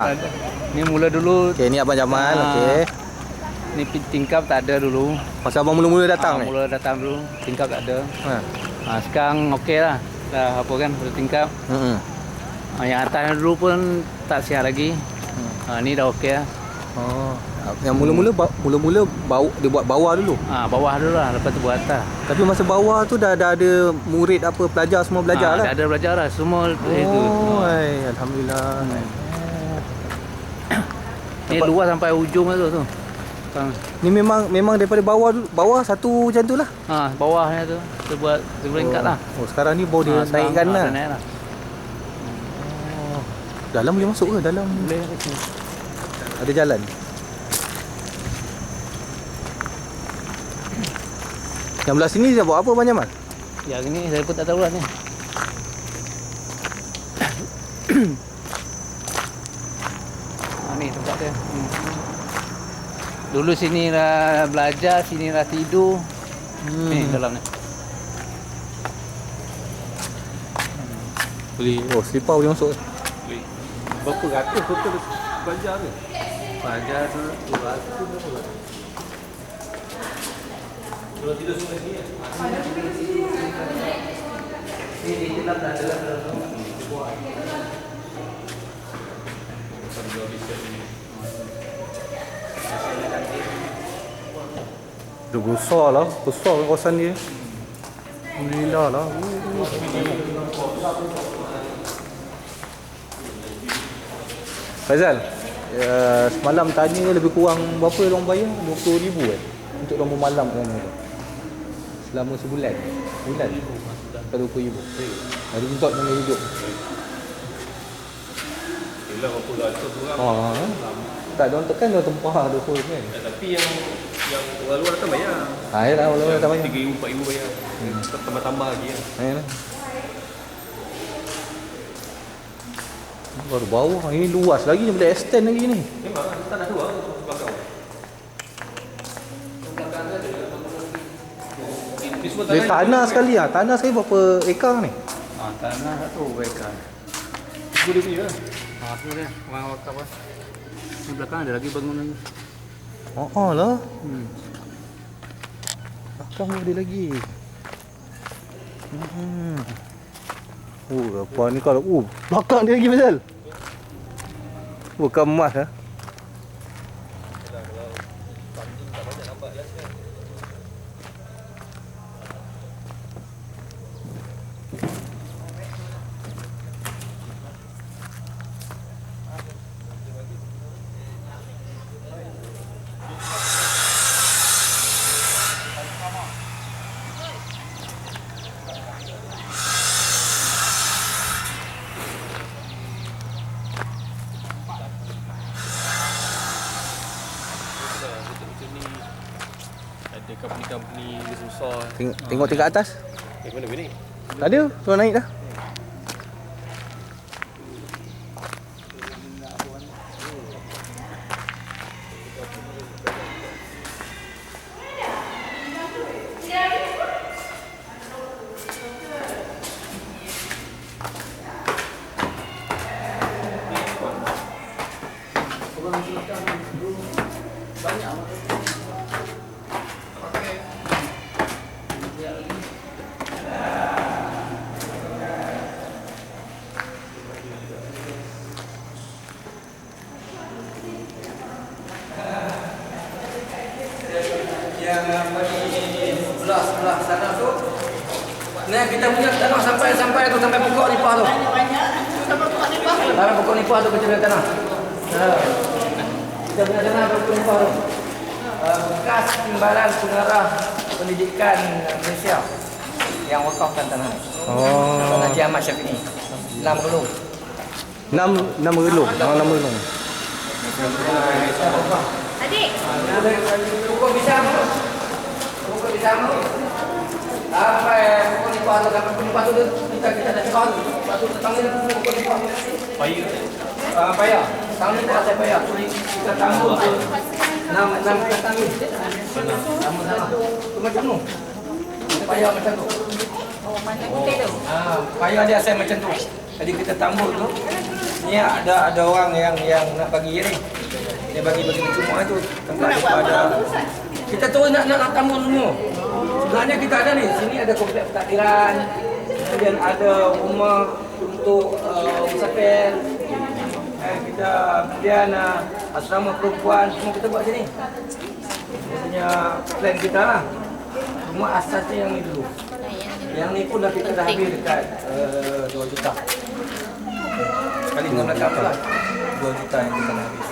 Ada. Ni mula dulu. Okey, ni Abang Jamal. Okey. Ni tingkap tak ada dulu. Pasal abang mula-mula datang ni. Mula datang dulu, tingkap tak ada. Ha. Sekarang okey lah. Dah apa kan, dah tingkap. Yang atas dulu pun tak siap lagi. Ni dah okey lah. Oh. Yang mula-mula bau dia buat bawah dulu. Bawah dulu lah, lepas tu buat atas. Tapi masa bawah tu dah ada murid apa pelajar semua belajar lah. Dah ada belajar lah semua itu. Alhamdulillah. Ni luas sampai ujung tu. Ni memang daripada bawah satu macam tu lah. Bawahnya tu. Kita buat beringkat lah. Oh, sekarang ni baru dia naikkan lah. Naik lah. Oh. Dalam boleh masuk ke? Dalam Boleh. ada jalan. Yang belah sini dia buat apa Abang Jamal? Ya, ni saya pun tak tahu lah ni. Ni tempat dia. Dulu sini lah belajar, sini lah tidur. Ni dalam ni. Boleh. Oh, selipar boleh masuk. Boleh. Berapa ratus total belajar ni? Belajar tu 200 berapa? Kalau tidur semua sini ya? Ini kita dah ada dalam buat. Dia besar lah, besar kawasan dia. Alhamdulillah lah. Faizal, semalam tanya lebih kurang berapa orang bayar? 20,000 untuk nombor malam kan tu. Selama sebulan. Bulan. Ke 20,000. Ada untuk nombor hidup. Yelah berapa ratus orang. Tak ada orang tekan dia tempah ada pun kan. Tapi yang luar-luar datang bayar. Yalah, orang tak bayar. 3,000 4,000 bayar. Tambah-tambah lagi kan. Yalah. Baru bawah ini luas lagi ni, boleh extend lagi ni. Memang tak nak keluar untuk belakang. Dia tanah sekali ah. Tanah sekali berapa ekar ni? Tanah tu bekar. Itu dia punya lah. Tu dia, orang wakaf lah. Di belakang ada lagi bangunan. Oh lah. Belakang ada lagi. Oh, apa ni kalau belakang dia lagi Faizal. Bukan emas ah. Ada company-company besar. Tengok tingkat atas. Mana ni? Tak ada, tuan naik dah. Yang sebelah sana tu. Nah, kita punya tanah sampai tu sampai pokok nipah tu. Sampai pokok nipah. Sampai pokok nipah tu kita punya tanah. Kita punya tanah pokok nipah tu. Bekas timbalan pengarah pendidikan Malaysia yang wakafkan tanah. Tanah Haji Ahmad Syafi'i. 6 Relung. 6 relung. Adik. Pokok pisang. Sampai pokok nipah tu, sampai pokok nipah tu kita dah cakap tu. Lepas tu tangan pokok nipah. Payah. Payah. Tangan ni tak payah. Kita tambah tu. 6 kata ni. Sama-sama. Tu macam tu. Payah macam tu. Oh, mana putih tu? Payah dia asal macam tu. Jadi kita tambah tu. Ni ada orang yang nak bagi ni. Dia bagi semua tu. Tempat tu ada. Kita terus nak tamu semua. Sebenarnya kita ada ni. Sini ada kompleks pentakbiran. Kemudian ada rumah untuk musafir. Kita kemudian asrama perempuan semua kita buat sini. Maksudnya plan kita lah. Semua asasnya yang ni dulu. Yang ni pun dah kita dah habis dekat 2 juta. Sekali dengan belakang tu lah 2 juta yang kita dah habis.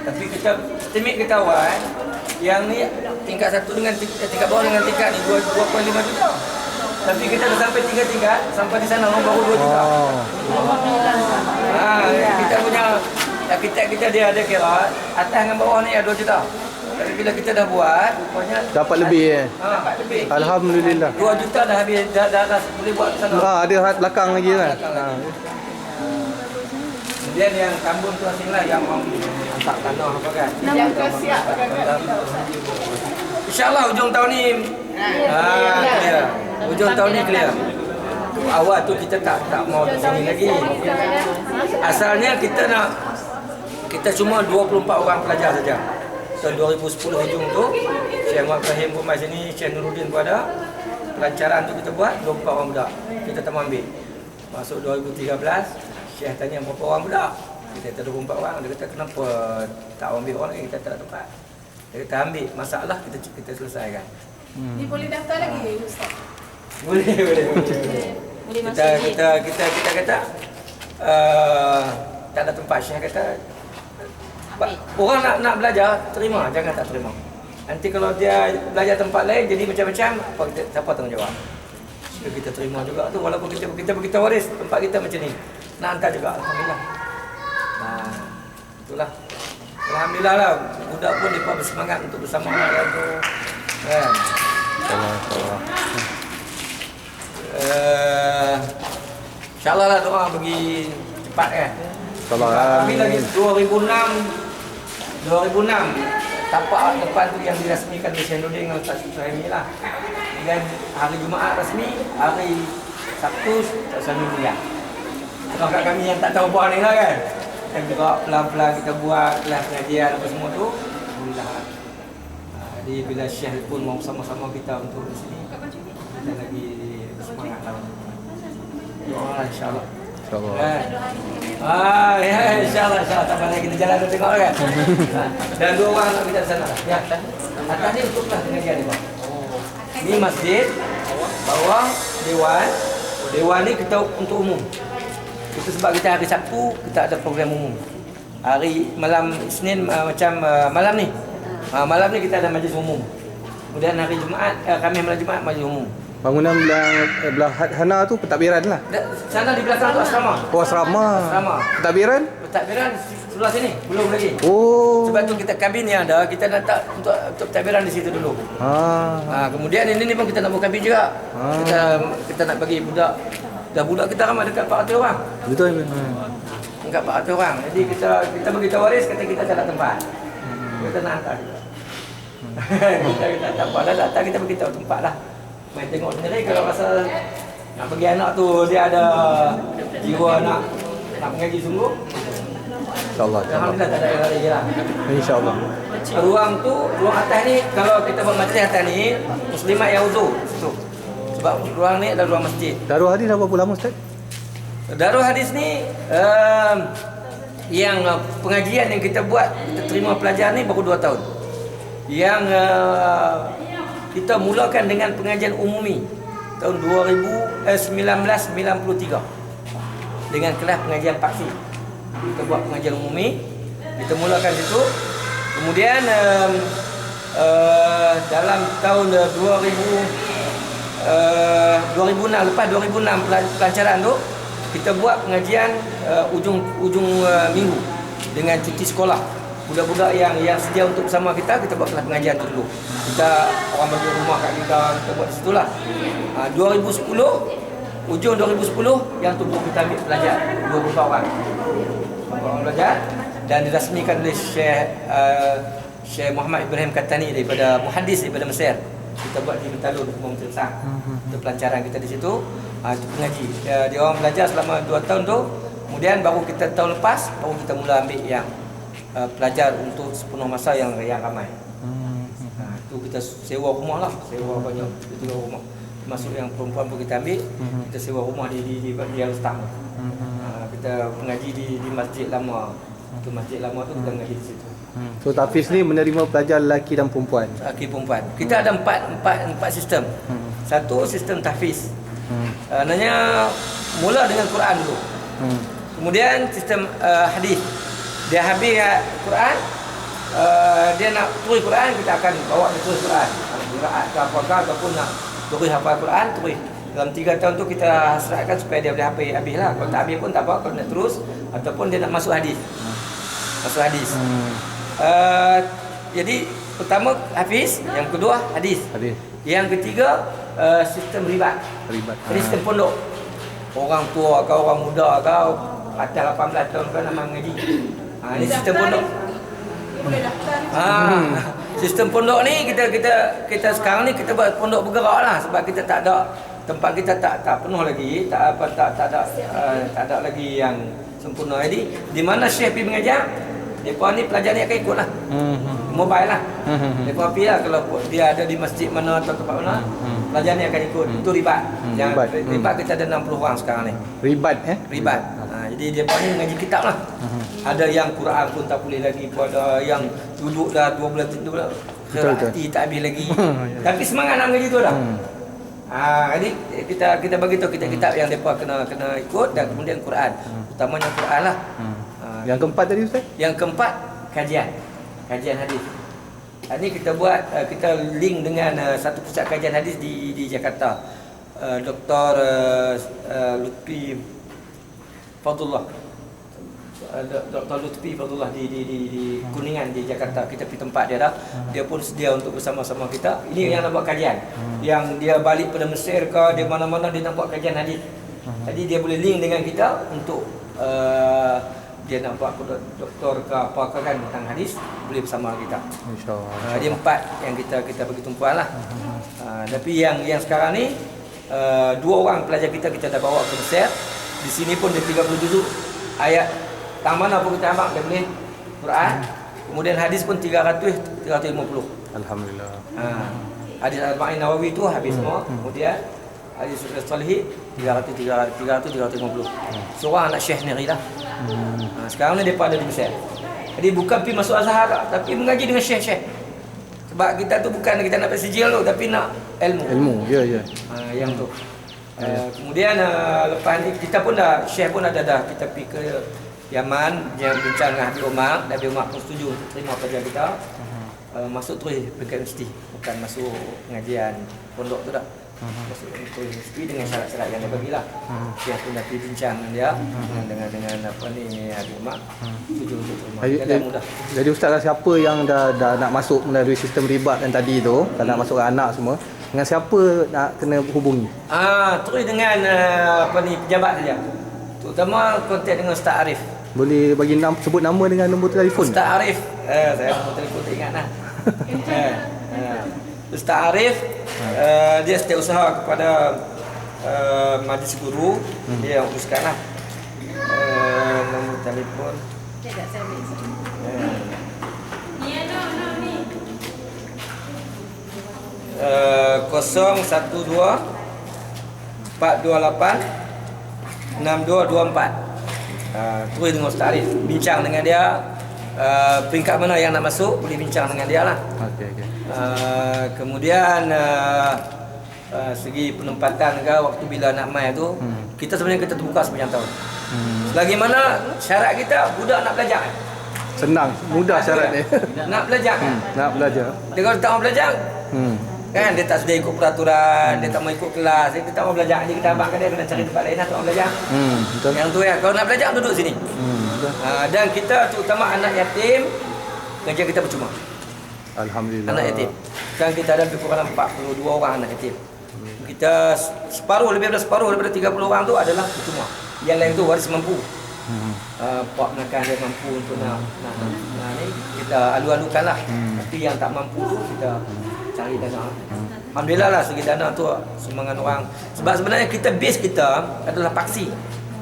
Tapi kita estimate kita awal yang ni tingkat 1 dengan tingkat bawah dengan tingkat ni 2.5 juta. Tapi kita dah sampai 3 tingkat, sampai di sana baru 2 juta. Kita punya kita dia ada kira atas dengan bawah ni 2 juta. Tapi bila kita dah buat, rupanya Dapat lebih dapat lebih. Alhamdulillah. 2 juta dah habis, dah boleh buat di sana. Ada belakang lagi kan. Kemudian yang Tambun tu asing lah yang orang tak tanah apa kan. Yang kesiap InsyaAllah hujung tahun ni clear. Hujung tahun ni clear. Awal tu kita tak mau di sini lagi. Asalnya kita cuma 24 orang pelajar saja. Tahun 2010 hujung tu Syekh Muhammad Ibrahim pun mai sini, Syekh Nuruddin pun ada. Pelancaran tu kita buat 24 orang budak. Kita tak ambil. Masuk 2013 Syekh tanya berapa orang budak. Kita kata 24 orang. Dia kata kenapa tak ambil orang lagi, kita tak ada tempat. Dia kata ambil, masalah kita selesaikan. Ni boleh daftar lagi Ustaz? Boleh. Boleh masuk Kita kata tak ada tempat. Syekh kata orang nak belajar, terima, jangan tak terima. Nanti kalau dia belajar tempat lain jadi macam-macam, siapa tanggungjawab? So, kita terima juga tu, walaupun kita waris tempat kita macam ni. Nak hantar juga, alhamdulillah. Itulah. Alhamdulillah lah, budak pun mereka bersemangat untuk bersama dengan tu. Kan? InsyaAllah lah doa bagi cepat kan. Kami lagi 2006 tapak depan tu yang dirasmikan di Syekh Nuruddin dengan Ustaz Suhaimi lah. Dan hari Jumaat rasmi, hari Sabtu Ustaz Suhaimi lah. Kalau kami yang tak tahu buat ni lah kan. Kita juga pelan-pelan kita buat kelas pengajian apa semua tu. Alhamdulillah. Jadi bila Syekh pun mau sama-sama kita untuk di sini, kita lagi semangat lah. Doa insya-Allah. Ya, insyaAllah tak pandai kita jalan tu tengok kan. Dan 2 orang nak kita di sana. Ya, atas ni untuk kelas pengajian ni bang. Ni masjid, bawah dewan. Dewan ni kita untuk umum. Itu sebab kita hari Sabtu kita ada program umum. Hari malam Isnin macam malam ni. Malam ni kita ada majlis umum. Kemudian hari Jumaat kami malam Jumaat majlis umum. Bangunan belah Hana tu pentadbiran lah. Sana di belakang tu asrama. Oh, asrama. Pentadbiran? Pentadbiran sebelah sini, belum lagi. Oh. Sebab tu kita kabin yang ada, kita nak tak untuk pentadbiran di situ dulu. Kemudian ini pun kita nak buat kabin juga. Kita nak bagi budak. Dah budak kita ramai dekat 400 orang. Betul. Dekat 400 orang. Jadi kita bagi waris kata kita tak ada tempat. Kita nak hantar juga. kita tak apa dah datang kita bagi tahu tempat lah. Main tengok sendiri kalau rasa nak bagi anak tu dia ada jiwa nak mengaji sungguh. InsyaAllah. Alhamdulillah tak ada yang lagi lah. InsyaAllah. Ruang atas ni kalau kita buat majlis atas ni muslimat yang uzur situ. Sebab ruang ni adalah ruang masjid. Darul Hadis dah berapa lama Ustaz? Darul Hadis ni yang pengajian yang kita buat, kita terima pelajar ni baru 2 tahun. Yang kita mulakan dengan pengajian umumi tahun 1993 dengan kelas pengajian paksi. Kita buat pengajian umumi, kita mulakan situ. Kemudian dalam tahun 2006 lepas 2006 pelancaran tu kita buat pengajian ujung minggu dengan cuti sekolah. Budak-budak yang sedia untuk bersama kita buat kelas pengajian tu dulu. Kita orang bagi rumah kat kita buat di situlah. 2010 ujung 2010 yang tu kita ambil pelajar 24 orang. Pelajar dan dirasmikan oleh Syekh Muhammad Ibrahim Katani daripada muhaddis daripada Mesir. Kita buat di Betalun Umum Tersang. Itu pelancaran kita di situ. Itu pengaji. Dia orang belajar selama 2 tahun tu Kemudian baru kita tahun lepas baru kita mula ambil yang pelajar untuk sepenuh masa yang ramai. Itu kita sewa rumah lah, sewa banyak, kita sewa rumah. Masuk yang perempuan pun kita ambil, kita sewa rumah di Al-Stam. Kita mengaji di masjid lama. Itu masjid lama tu kita mengaji di situ. So tahfiz ni menerima pelajar lelaki dan perempuan. Lelaki perempuan. Kita ada empat sistem. Satu sistem tahfiz. Nanya mula dengan Quran dulu. Kemudian sistem hadis. Dia habis Quran, dia nak tulis Quran, kita akan bawa dia tulis Quran. Qiraat ke apakah ataupun nak tulis hafal Quran, tulis. Dalam 3 tahun tu kita hasratkan supaya dia boleh habis lah. Kalau tak habis pun tak apa, kalau nak terus ataupun dia nak masuk hadis. Masuk hadis. Jadi pertama hafiz, yang kedua hadis. Yang ketiga sistem ribat. Sistem pondok. Orang tua kau, orang muda kau, atas 18 tahun kau nak mengaji. Ini sistem pondok. Boleh daftar. Sistem pondok ni kita sekarang ni kita buat pondok bergerak lah sebab kita tak ada tempat, kita tak penuh lagi, tak ada lagi yang sempurna. Jadi di mana syekh pergi mengajar, depa ni pelajar ni akan ikut lah. Mobile lah. Depa pergi lah kalau dia ada di masjid mana atau tempat mana, pelajar ni akan ikut. Itu ribat. Yang ribat kita ada 60 orang sekarang ni. Ribat. Jadi dia ni mengaji kitab lah. Ada yang Quran pun tak boleh lagi, pun ada yang duduk dah 2 bulan hati tak habis lagi. Tapi semangat nak mengaji tu dah. Jadi kita bagi tahu kitab yang depa kena ikut, dan kemudian Quran. Utamanya Quran lah. Yang keempat tadi Ustaz? Yang keempat kajian hadis. Ini kita buat, kita link dengan satu pusat kajian hadis di Jakarta. Dr. Lutfi Fadullah. Dr. Lutfi Fadullah di Kuningan di Jakarta. Kita pergi tempat dia dah. Dia pun sedia untuk bersama-sama kita. Ini yang nak buat kajian. Yang dia balik pada Mesir ke, dia mana-mana dia nak buat kajian hadis. Jadi dia boleh link dengan kita untuk dia nak buat doktor ke apa kan tentang hadis, boleh bersama kita. InsyaAllah. Dia 4 yang kita bagi tumpuan lah. Tapi yang sekarang ni 2 orang pelajar kita dah bawa ke Mesir. Di sini pun dia 30 juzuk ayat tang mana pun kita ambil dia boleh Quran. Kemudian hadis pun 350. Alhamdulillah. Hadis Al-Ma'in Nawawi tu habis semua. Kemudian hadis Salihin 350. Seorang anak Syekh Neri lah. Sekarang ni depa ada di Mesir. Jadi bukan pergi masuk Azhar tapi mengaji dengan syekh-syekh. Sebab kita tu bukan kita nak sijil tu, tapi nak ilmu. Ya. Yang tu. Kemudian lepas ni kita pun dah, syekh pun ada dah, kita pergi ke Yaman, yang bincang dengan Habib Umar. Habib Umar pun setuju untuk terima pelajar kita. Masuk terus dekat universiti, bukan masuk pengajian pondok tu dah. Masuk universiti dengan syarat-syarat yang dia bagilah. Syekh pun dah pergi bincang dengan dia, dengan apa ni Habib Umar. Setuju untuk terima. Kita mudah. Jadi Ustaz, siapa yang dah nak masuk melalui sistem ribat yang tadi tu, tak nak masuk anak semua, dengan siapa nak kena hubungi? Terus dengan pejabat saja. Terutama kontak dengan Ustaz Arif. Boleh bagi sebut nama dengan nombor telefon? Ustaz Arif. Saya nombor telefon tak ingat lah. Ustaz Arif, dia setiausaha kepada majlis guru. Dia yang uruskan lah. Nombor telefon. Tidak saya ambil. Ni. 012 428 6224. Terus dengan Ustaz Arif, bincang dengan dia. Peringkat mana yang nak masuk, boleh bincang dengan dia lah. Okey. Kemudian segi penempatan ke waktu bila nak mai tu, kita sebenarnya kita terbuka sepanjang tahun. Selagi mana syarat kita budak nak belajar. Senang, mudah syarat ni. Nak belajar kan? Nak belajar. Dia kalau tak mau belajar, kan dia tak sedia ikut peraturan, dia tak mau ikut kelas, dia tak mau belajar. Jadi kita abangkan dia kena cari tempat lain lah, tak mau belajar. Betul. Yang tu ya, kalau nak belajar duduk sini. Dan kita terutama anak yatim, kerja kita percuma. Alhamdulillah. Anak yatim. Sekarang kita ada lebih kurang 42 orang anak yatim. Kita lebih daripada separuh daripada 30 orang tu adalah percuma. Yang lain tu waris mampu. Pak makan dia mampu untuk nak ni kita alu-alukan lah. Tapi yang tak mampu tu kita cari dana. Alhamdulillah lah segi dana tu sumbangan orang. Sebab sebenarnya kita base kita adalah paksi.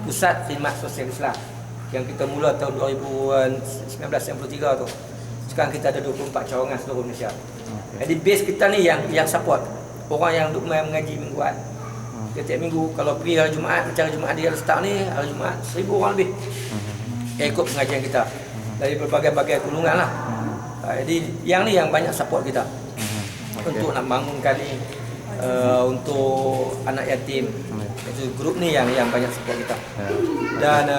Pusat Khidmat Sosial Islam yang kita mula tahun 1993 tu. Sekarang kita ada 24 cawangan seluruh Malaysia. Jadi base kita ni yang support orang yang duk main mengaji mingguan. Setiap minggu kalau pergi hari Jumaat, acara Jumaat dia start ni, hari Jumaat 1000 orang lebih yang ikut pengajian kita dari berbagai-bagai golongan lah. Jadi yang ni yang banyak support kita untuk nak bangunkan ni, untuk anak yatim. Itu grup ni yang banyak support kita. Dan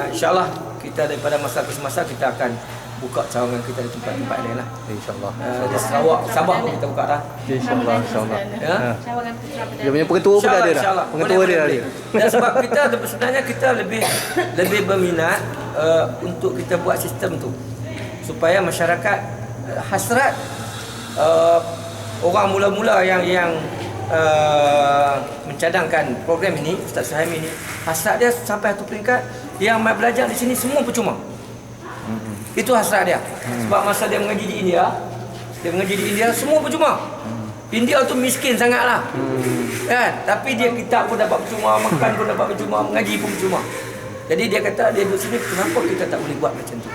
insyaAllah kita daripada masa ke semasa kita akan buka cawangan kita di tempat-tempat lain lah. InsyaAllah. Di Sarawak, Sabah pun kita buka dah. InsyaAllah. Ya? Cawangan Putra Pedana. Dia punya pengetua pun ada dah. InsyaAllah. Pengetua dia ada. Dan sebab kita sebenarnya kita lebih berminat untuk kita buat sistem tu supaya masyarakat hasrat orang mula-mula yang mencadangkan program ini, Ustaz Syahim ini, hasrat dia sampai satu peringkat yang mai belajar di sini semua percuma. Itu hasrat dia. Sebab masa dia mengaji di India, semua percuma. India tu miskin sangatlah. Kan? Tapi dia kitab pun dapat percuma, makan pun dapat percuma, mengaji pun percuma. Jadi dia kata dia duduk sini, kenapa kita tak boleh buat macam tu?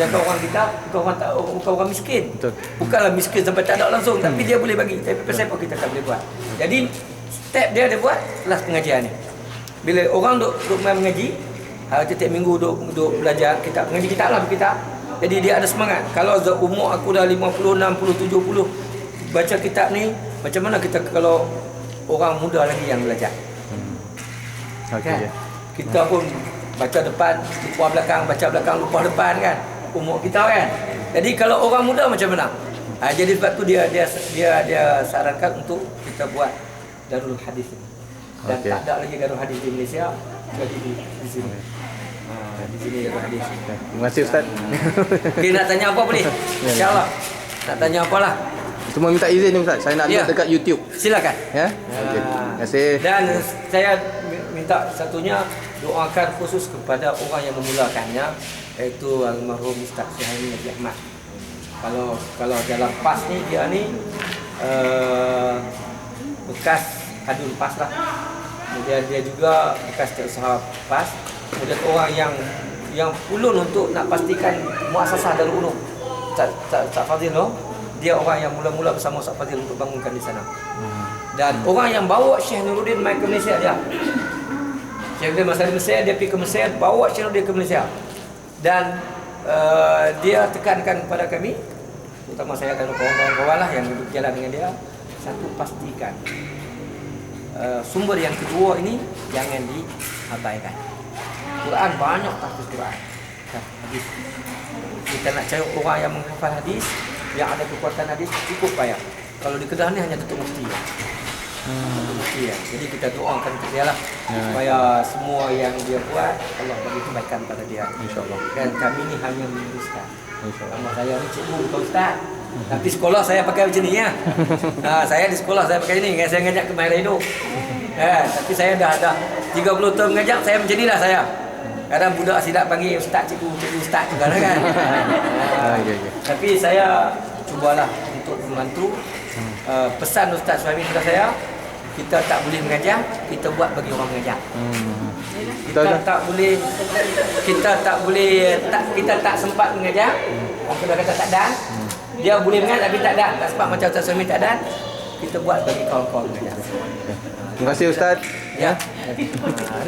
Jangan orang kita, bukan orang miskin. Betul. Bukanlah miskin sampai tak ada langsung, tapi dia boleh bagi. Tapi kenapa kita tak boleh buat? Jadi step dia buat kelas pengajian ni. Bila orang duk main mengaji, setiap minggu duk belajar kitab, mengaji kitab lah kitab. Jadi dia ada semangat. Kalau umur aku dah 50, 60, 70 baca kitab ni, macam mana kita kalau orang muda lagi yang belajar? Okey. Kan? Kita pun baca depan, lupa belakang, baca belakang, lupa depan kan. Umur kita kan. Jadi kalau orang muda macam mana? Jadi sebab tu dia sarankan untuk kita buat Darul Hadis ini. Dan Okey. tak ada lagi Darul Hadis di Malaysia, jadi di sini. Di sini Darul Hadis. Terima kasih Ustaz. Okey, nak tanya apa boleh? InsyaAllah. Nak tanya apalah. Cuma minta izin ni Ustaz, saya nak Ya. lihat dekat YouTube. Silakan. Ya? Okey. Terima kasih. Dan saya minta satunya doakan khusus kepada orang yang memulakannya, iaitu almarhum Ustaz Syahimi Haji Ahmad. Kalau dalam PAS ni dia ni bekas adun PAS lah. Kemudian dia juga bekas usaha PAS. Kemudian orang yang ulun untuk nak pastikan muasasah Darul Ulum. Ustaz Fazil tu, dia orang yang mula-mula bersama Ustaz Fazil untuk bangunkan di sana. Dan orang yang bawa Syekh Nuruddin mai ke Malaysia dia. Syekh Nuruddin masa di Mesir, dia pergi ke Mesir, bawa Syekh Nuruddin ke Malaysia. Dan dia tekankan kepada kami, terutama saya dan kawan-kawan lah yang duduk jalan dengan dia, satu, pastikan sumber yang kedua ini jangan diabaikan. Quran banyak tafsir Quran. Hadis. Kita nak cari orang yang menghafal hadis, yang ada kekuatan hadis, cukup payah. Kalau di Kedah ni hanya Datuk Mufti ya. Datuk Mufti ya. Jadi kita doakan ke dia lah supaya semua yang dia buat Allah bagi kebaikan pada dia. InsyaAllah. Dan kami ni hanya meneruskan. InsyaAllah. Nama saya ni cikgu bukan ustaz. Tapi sekolah saya pakai macam ni ya. Saya di sekolah saya pakai ni, saya ngajak ke Mahir Hidup. Tapi saya dah 30 tahun mengajak, saya macam ni lah saya. Kadang budak silap panggil ustaz, cikgu ustaz juga lah kan. Ya. Tapi saya cubalah untuk membantu. Pesan Ustaz Syahimi kepada saya, kita tak boleh mengajar, kita buat bagi orang mengajar. Kita tak sempat mengajar. Orang kena kata tak dan. Dia boleh mengajar tapi tak dan. Tak sempat macam Ustaz Syahimi tak dan. Kita buat bagi kawan-kawan mengajar. Terima kasih Ustaz. Ya.